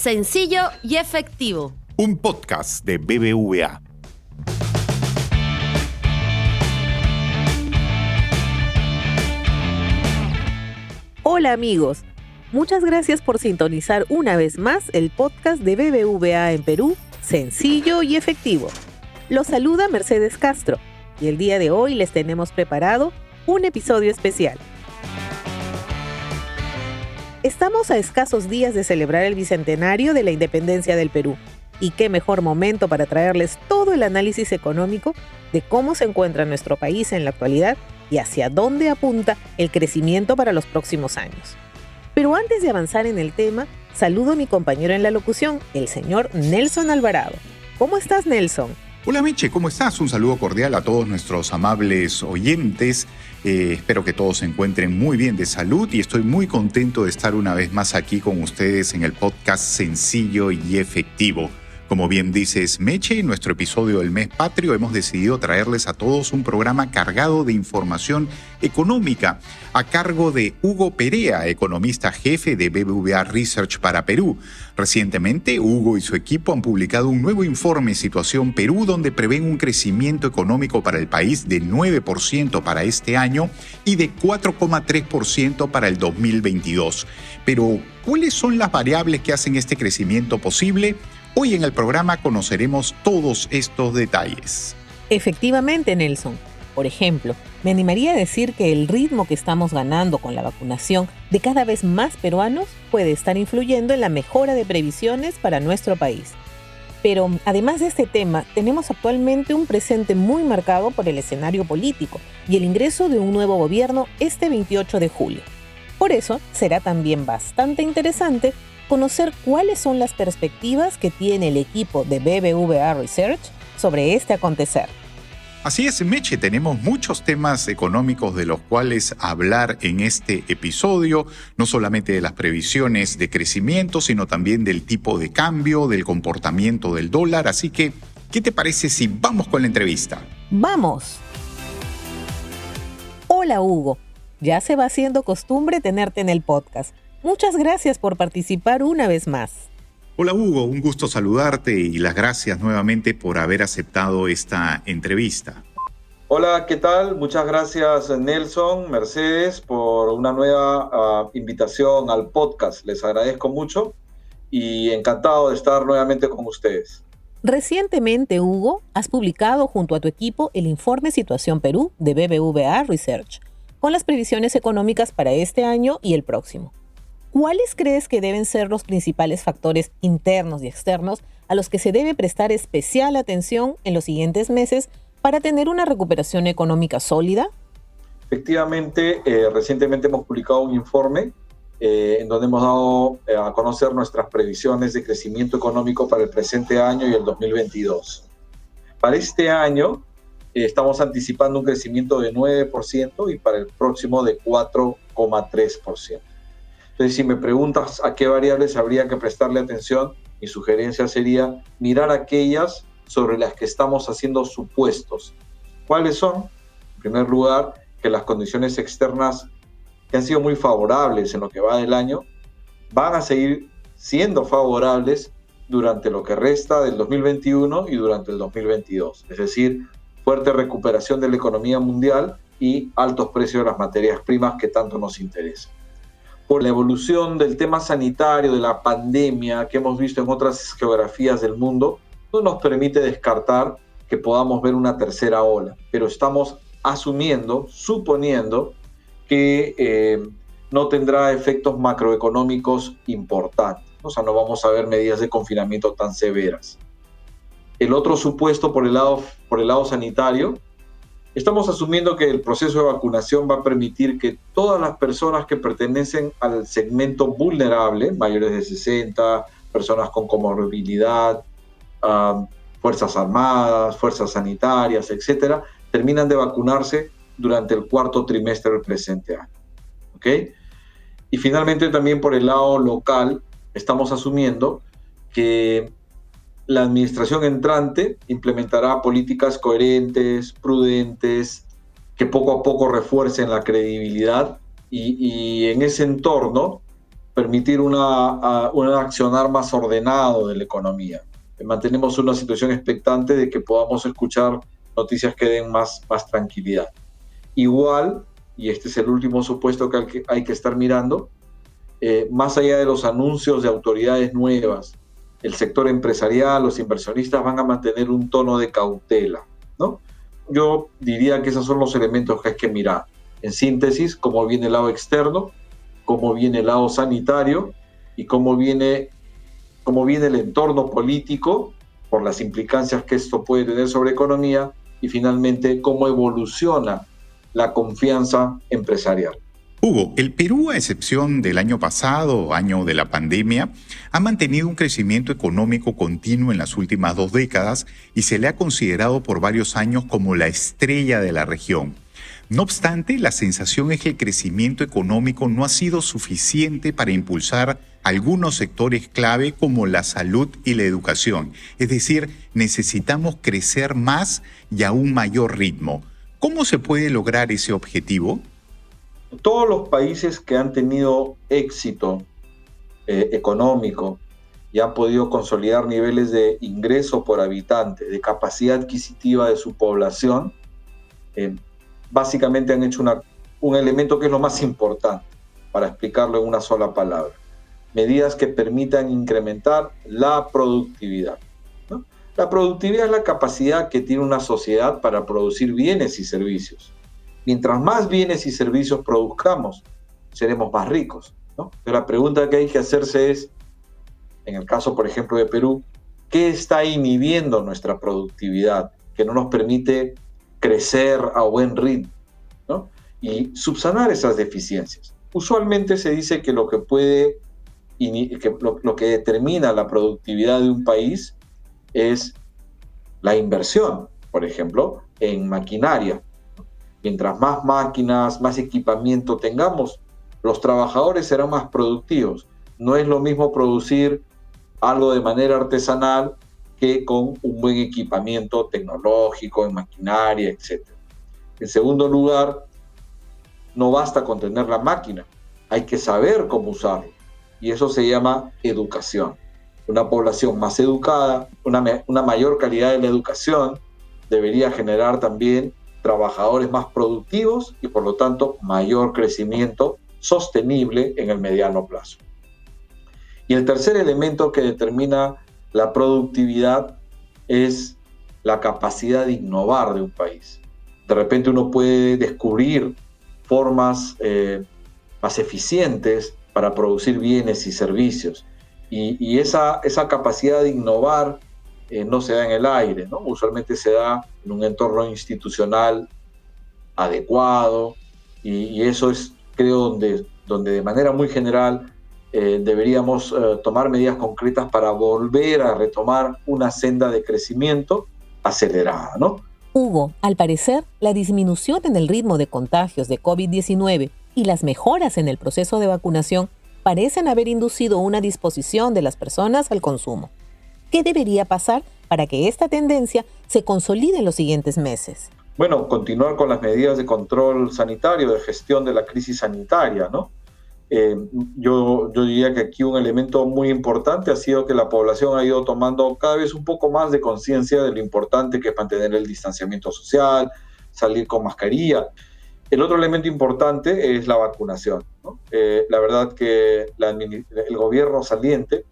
sencillo y efectivo. Un podcast de BBVA. Hola amigos, muchas gracias por sintonizar una vez más el podcast de BBVA en Perú, sencillo y efectivo. Los saluda Mercedes Castro y el día de hoy les tenemos preparado un episodio especial. Estamos a escasos días de celebrar el bicentenario de la independencia del Perú. Y qué mejor momento para traerles todo el análisis económico de cómo se encuentra nuestro país en la actualidad y hacia dónde apunta el crecimiento para los próximos años. Pero antes de avanzar en el tema, saludo a mi compañero en la locución, el señor Nelson Alvarado. ¿Cómo estás, Nelson? Hola Meche, ¿cómo estás? Un saludo cordial a todos nuestros amables oyentes. Espero que todos se encuentren muy bien de salud y estoy muy contento de estar una vez más aquí con ustedes en el podcast Sencillo y Efectivo. Como bien dices, Meche, en nuestro episodio del Mes Patrio hemos decidido traerles a todos un programa cargado de información económica a cargo de Hugo Perea, economista jefe de BBVA Research para Perú. Recientemente, Hugo y su equipo han publicado un nuevo informe Situación Perú donde prevén un crecimiento económico para el país de 9% para este año y de 4,3% para el 2022. Pero, ¿cuáles son las variables que hacen este crecimiento posible? Hoy en el programa conoceremos todos estos detalles. Efectivamente, Nelson. Por ejemplo, me animaría a decir que el ritmo que estamos ganando con la vacunación de cada vez más peruanos puede estar influyendo en la mejora de previsiones para nuestro país. Pero además de este tema, tenemos actualmente un presente muy marcado por el escenario político y el ingreso de un nuevo gobierno este 28 de julio. Por eso, será también bastante interesante conocer cuáles son las perspectivas que tiene el equipo de BBVA Research sobre este acontecer. Así es, Meche, tenemos muchos temas económicos de los cuales hablar en este episodio, no solamente de las previsiones de crecimiento, sino también del tipo de cambio, del comportamiento del dólar. Así que, ¿qué te parece si vamos con la entrevista? ¡Vamos! Hola, Hugo. Ya se va haciendo costumbre tenerte en el podcast. Muchas gracias por participar una vez más. Hola Hugo, un gusto saludarte y las gracias nuevamente por haber aceptado esta entrevista. Hola, ¿qué tal? Muchas gracias Nelson, Mercedes, por una nueva invitación al podcast. Les agradezco mucho y encantado de estar nuevamente con ustedes. Recientemente, Hugo, has publicado junto a tu equipo el informe Situación Perú de BBVA Research, con las previsiones económicas para este año y el próximo. ¿Cuáles crees que deben ser los principales factores internos y externos a los que se debe prestar especial atención en los siguientes meses para tener una recuperación económica sólida? Efectivamente, recientemente hemos publicado un informe en donde hemos dado a conocer nuestras previsiones de crecimiento económico para el presente año y el 2022. Para este año estamos anticipando un crecimiento de 9% y para el próximo de 4,3%. Entonces, si me preguntas a qué variables habría que prestarle atención, mi sugerencia sería mirar aquellas sobre las que estamos haciendo supuestos. ¿Cuáles son? En primer lugar, que las condiciones externas que han sido muy favorables en lo que va del año van a seguir siendo favorables durante lo que resta del 2021 y durante el 2022. Es decir, fuerte recuperación de la economía mundial y altos precios de las materias primas que tanto nos interesan. Por la evolución del tema sanitario, de la pandemia que hemos visto en otras geografías del mundo, no nos permite descartar que podamos ver una tercera ola, pero estamos suponiendo que no tendrá efectos macroeconómicos importantes, o sea, no vamos a ver medidas de confinamiento tan severas. El otro supuesto por el lado sanitario, estamos asumiendo que el proceso de vacunación va a permitir que todas las personas que pertenecen al segmento vulnerable, mayores de 60, personas con comorbilidad, fuerzas armadas, fuerzas sanitarias, etcétera, terminan de vacunarse durante el cuarto trimestre del presente año. ¿Ok? Y finalmente también por el lado local, estamos asumiendo que la administración entrante implementará políticas coherentes, prudentes, que poco a poco refuercen la credibilidad y en ese entorno permitir un accionar más ordenado de la economía. Mantenemos una situación expectante de que podamos escuchar noticias que den más tranquilidad. Igual, y este es el último supuesto que hay que estar mirando, más allá de los anuncios de autoridades nuevas, el sector empresarial, los inversionistas van a mantener un tono de cautela, ¿no? Yo diría que esos son los elementos que hay que mirar. En síntesis, cómo viene el lado externo, cómo viene el lado sanitario y cómo viene el entorno político por las implicancias que esto puede tener sobre economía y finalmente cómo evoluciona la confianza empresarial. Hugo, el Perú, a excepción del año pasado, año de la pandemia, ha mantenido un crecimiento económico continuo en las últimas 2 décadas y se le ha considerado por varios años como la estrella de la región. No obstante, la sensación es que el crecimiento económico no ha sido suficiente para impulsar algunos sectores clave como la salud y la educación. Es decir, necesitamos crecer más y a un mayor ritmo. ¿Cómo se puede lograr ese objetivo? Todos los países que han tenido éxito económico y han podido consolidar niveles de ingreso por habitante, de capacidad adquisitiva de su población, básicamente han hecho un elemento que es lo más importante, para explicarlo en una sola palabra: medidas que permitan incrementar la productividad, ¿no? La productividad es la capacidad que tiene una sociedad para producir bienes y servicios. Mientras más bienes y servicios produzcamos, seremos más ricos, ¿no? Pero la pregunta que hay que hacerse es, en el caso, por ejemplo, de Perú, ¿qué está inhibiendo nuestra productividad, que no nos permite crecer a buen ritmo, ¿no? Y subsanar esas deficiencias. Usualmente se dice que lo que determina la productividad de un país es la inversión, por ejemplo, en maquinaria. Mientras más máquinas, más equipamiento tengamos, los trabajadores serán más productivos. No es lo mismo producir algo de manera artesanal que con un buen equipamiento tecnológico, en maquinaria, etc. En segundo lugar, no basta con tener la máquina, hay que saber cómo usarla. Y eso se llama educación. Una población más educada, una mayor calidad de la educación, debería generar también trabajadores más productivos y por lo tanto mayor crecimiento sostenible en el mediano plazo. Y el tercer elemento que determina la productividad es la capacidad de innovar de un país. De repente uno puede descubrir formas más eficientes para producir bienes y servicios y esa capacidad de innovar no se da en el aire, ¿no? Usualmente se da en un entorno institucional adecuado y eso es, creo, donde de manera muy general deberíamos tomar medidas concretas para volver a retomar una senda de crecimiento acelerada, ¿no? Hugo, al parecer, la disminución en el ritmo de contagios de COVID-19 y las mejoras en el proceso de vacunación parecen haber inducido una disposición de las personas al consumo. ¿Qué debería pasar para que esta tendencia se consolide en los siguientes meses? Bueno, continuar con las medidas de control sanitario, de gestión de la crisis sanitaria, ¿no? Yo diría que aquí un elemento muy importante ha sido que la población ha ido tomando cada vez un poco más de conciencia de lo importante que es mantener el distanciamiento social, salir con mascarilla. El otro elemento importante es la vacunación, ¿no? La verdad que el gobierno saliente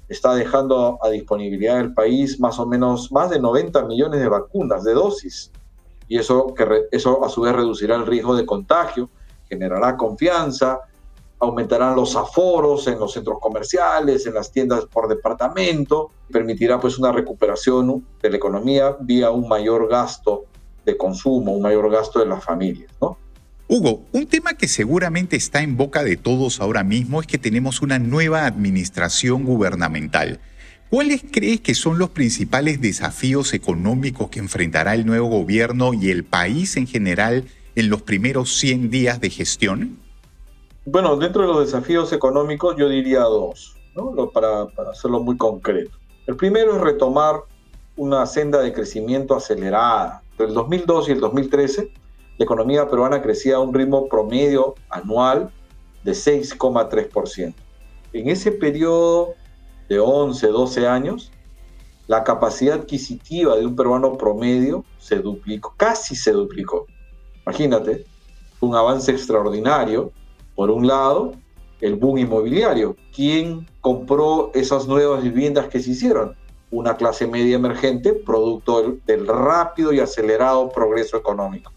está dejando a disponibilidad del país más o menos más de 90 millones de vacunas, de dosis. Y eso a su vez reducirá el riesgo de contagio, generará confianza, aumentarán los aforos en los centros comerciales, en las tiendas por departamento, permitirá pues una recuperación de la economía vía un mayor gasto de consumo, un mayor gasto de las familias, ¿no? Hugo, un tema que seguramente está en boca de todos ahora mismo es que tenemos una nueva administración gubernamental. ¿Cuáles crees que son los principales desafíos económicos que enfrentará el nuevo gobierno y el país en general en los primeros 100 días de gestión? Bueno, dentro de los desafíos económicos yo diría 2, ¿no? Para hacerlo muy concreto. El primero es retomar una senda de crecimiento acelerada. Entre el 2002 y el 2013, la economía peruana crecía a un ritmo promedio anual de 6,3%. En ese periodo de 11, 12 años, la capacidad adquisitiva de un peruano promedio se duplicó, casi se duplicó. Imagínate, un avance extraordinario. Por un lado, el boom inmobiliario. ¿Quién compró esas nuevas viviendas que se hicieron? Una clase media emergente, producto del rápido y acelerado progreso económico.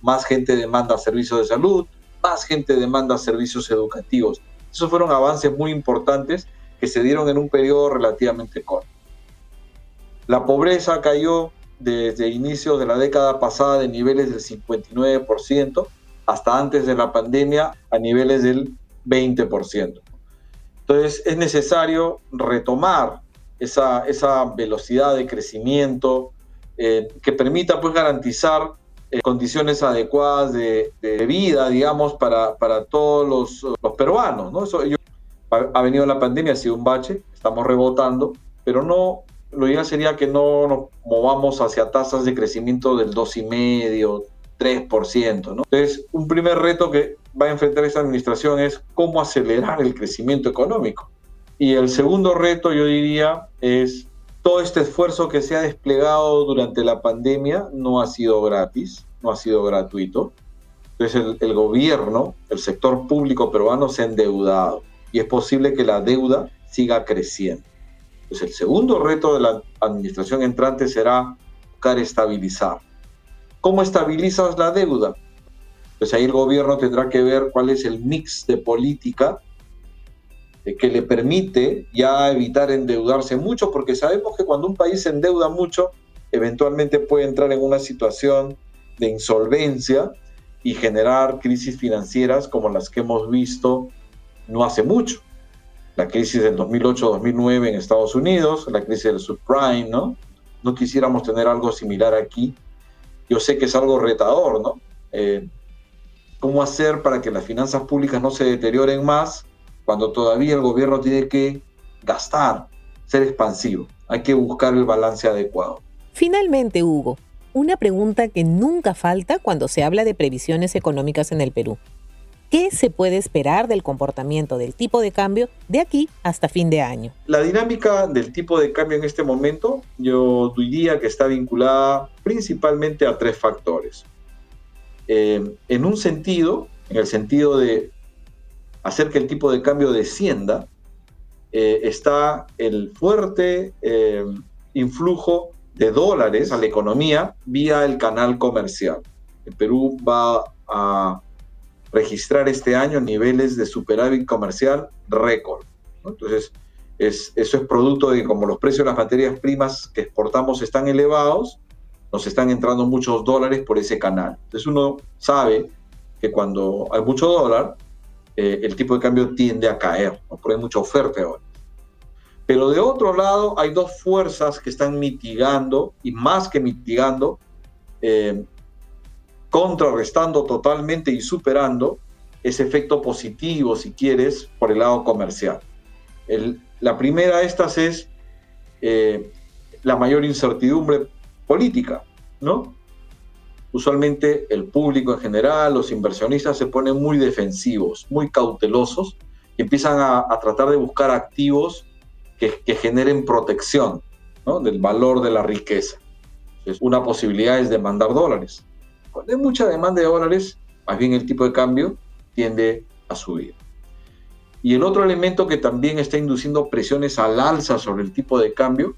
Más gente demanda servicios de salud, más gente demanda servicios educativos. Esos fueron avances muy importantes que se dieron en un periodo relativamente corto. La pobreza cayó desde inicios de la década pasada de niveles del 59% hasta antes de la pandemia a niveles del 20%. Entonces es necesario retomar esa velocidad de crecimiento que permita pues garantizar condiciones adecuadas de vida, digamos, para todos los peruanos, ¿no? Ha venido la pandemia, ha sido un bache, estamos rebotando, pero no, lo ideal sería que no nos movamos hacia tasas de crecimiento del 2,5%, 3%, ¿no? Entonces, un primer reto que va a enfrentar esta administración es cómo acelerar el crecimiento económico. Y el segundo reto, yo diría, es todo este esfuerzo que se ha desplegado durante la pandemia no ha sido gratis, no ha sido gratuito. Entonces, el gobierno, el sector público peruano se ha endeudado y es posible que la deuda siga creciendo. Entonces, el segundo reto de la administración entrante será buscar estabilizar. ¿Cómo estabilizas la deuda? Pues ahí el gobierno tendrá que ver cuál es el mix de política que le permite ya evitar endeudarse mucho, porque sabemos que cuando un país se endeuda mucho, eventualmente puede entrar en una situación de insolvencia y generar crisis financieras como las que hemos visto no hace mucho. La crisis del 2008-2009 en Estados Unidos, la crisis del subprime, ¿no? No quisiéramos tener algo similar aquí. Yo sé que es algo retador, ¿no? ¿Cómo hacer para que las finanzas públicas no se deterioren más cuando todavía el gobierno tiene que gastar, ser expansivo? Hay que buscar el balance adecuado. Finalmente, Hugo, una pregunta que nunca falta cuando se habla de previsiones económicas en el Perú. ¿Qué se puede esperar del comportamiento del tipo de cambio de aquí hasta fin de año? La dinámica del tipo de cambio en este momento, yo diría que está vinculada principalmente a 3 factores. En el sentido de hacer que el tipo de cambio descienda, está el fuerte influjo de dólares a la economía vía el canal comercial. El Perú va a registrar este año niveles de superávit comercial récord, ¿no? Entonces, eso es producto de que como los precios de las materias primas que exportamos están elevados, nos están entrando muchos dólares por ese canal. Entonces uno sabe que cuando hay mucho dólar, el tipo de cambio tiende a caer, ¿no? Porque hay mucha oferta ahora. Pero de otro lado, hay 2 fuerzas que están mitigando, y más que mitigando, contrarrestando totalmente y superando ese efecto positivo, si quieres, por el lado comercial. La primera de estas es la mayor incertidumbre política, ¿no? Usualmente el público en general, los inversionistas se ponen muy defensivos, muy cautelosos y empiezan a tratar de buscar activos que generen protección, ¿no? Del valor de la riqueza. Entonces, una posibilidad es demandar dólares. Cuando hay mucha demanda de dólares, más bien el tipo de cambio tiende a subir. Y el otro elemento que también está induciendo presiones al alza sobre el tipo de cambio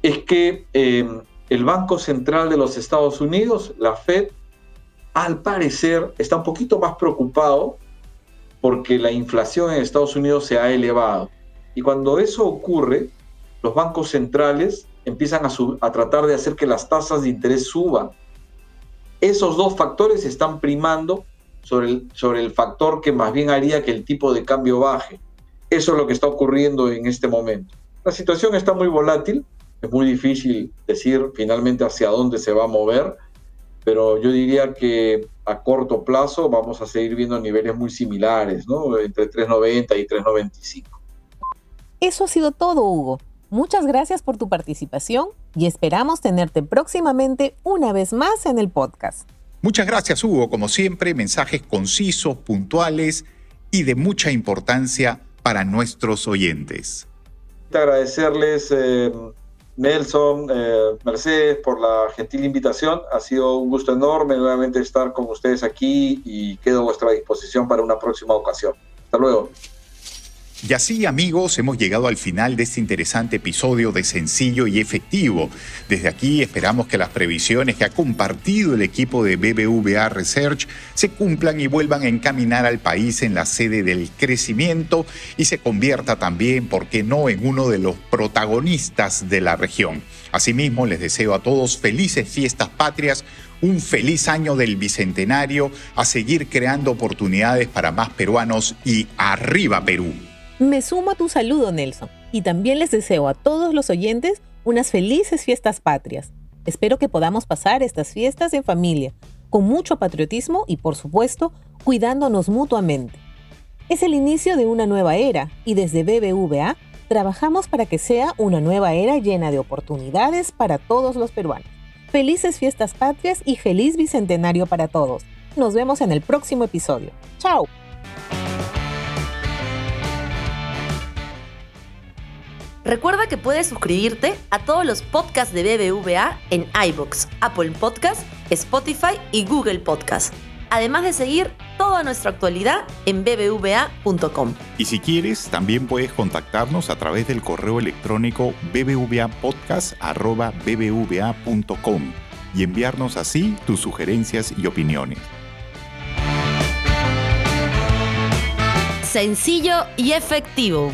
es que el Banco Central de los Estados Unidos, la Fed, al parecer está un poquito más preocupado porque la inflación en Estados Unidos se ha elevado. Y cuando eso ocurre, los bancos centrales empiezan a tratar de hacer que las tasas de interés suban. Esos 2 factores están primando sobre el factor que más bien haría que el tipo de cambio baje. Eso es lo que está ocurriendo en este momento. La situación está muy volátil, es muy difícil decir finalmente hacia dónde se va a mover, pero yo diría que a corto plazo vamos a seguir viendo niveles muy similares, ¿no? Entre 3.90 y 3.95. Eso ha sido todo, Hugo. Muchas gracias por tu participación y esperamos tenerte próximamente una vez más en el podcast. Muchas gracias, Hugo. Como siempre, mensajes concisos, puntuales y de mucha importancia para nuestros oyentes. Agradecerles, Nelson, Mercedes, por la gentil invitación. Ha sido un gusto enorme nuevamente estar con ustedes aquí y quedo a vuestra disposición para una próxima ocasión. Hasta luego. Y así, amigos, hemos llegado al final de este interesante episodio de Sencillo y Efectivo. Desde aquí esperamos que las previsiones que ha compartido el equipo de BBVA Research se cumplan y vuelvan a encaminar al país en la sede del crecimiento y se convierta también, ¿por qué no?, en uno de los protagonistas de la región. Asimismo, les deseo a todos felices fiestas patrias, un feliz año del Bicentenario, a seguir creando oportunidades para más peruanos y ¡arriba Perú! Me sumo a tu saludo, Nelson, y también les deseo a todos los oyentes unas felices fiestas patrias. Espero que podamos pasar estas fiestas en familia, con mucho patriotismo y, por supuesto, cuidándonos mutuamente. Es el inicio de una nueva era y desde BBVA trabajamos para que sea una nueva era llena de oportunidades para todos los peruanos. Felices fiestas patrias y feliz Bicentenario para todos. Nos vemos en el próximo episodio. ¡Chao! Recuerda que puedes suscribirte a todos los podcasts de BBVA en iVoox, Apple Podcasts, Spotify y Google Podcasts. Además de seguir toda nuestra actualidad en bbva.com. Y si quieres, también puedes contactarnos a través del correo electrónico bbvapodcast@bbva.com y enviarnos así tus sugerencias y opiniones. Sencillo y efectivo.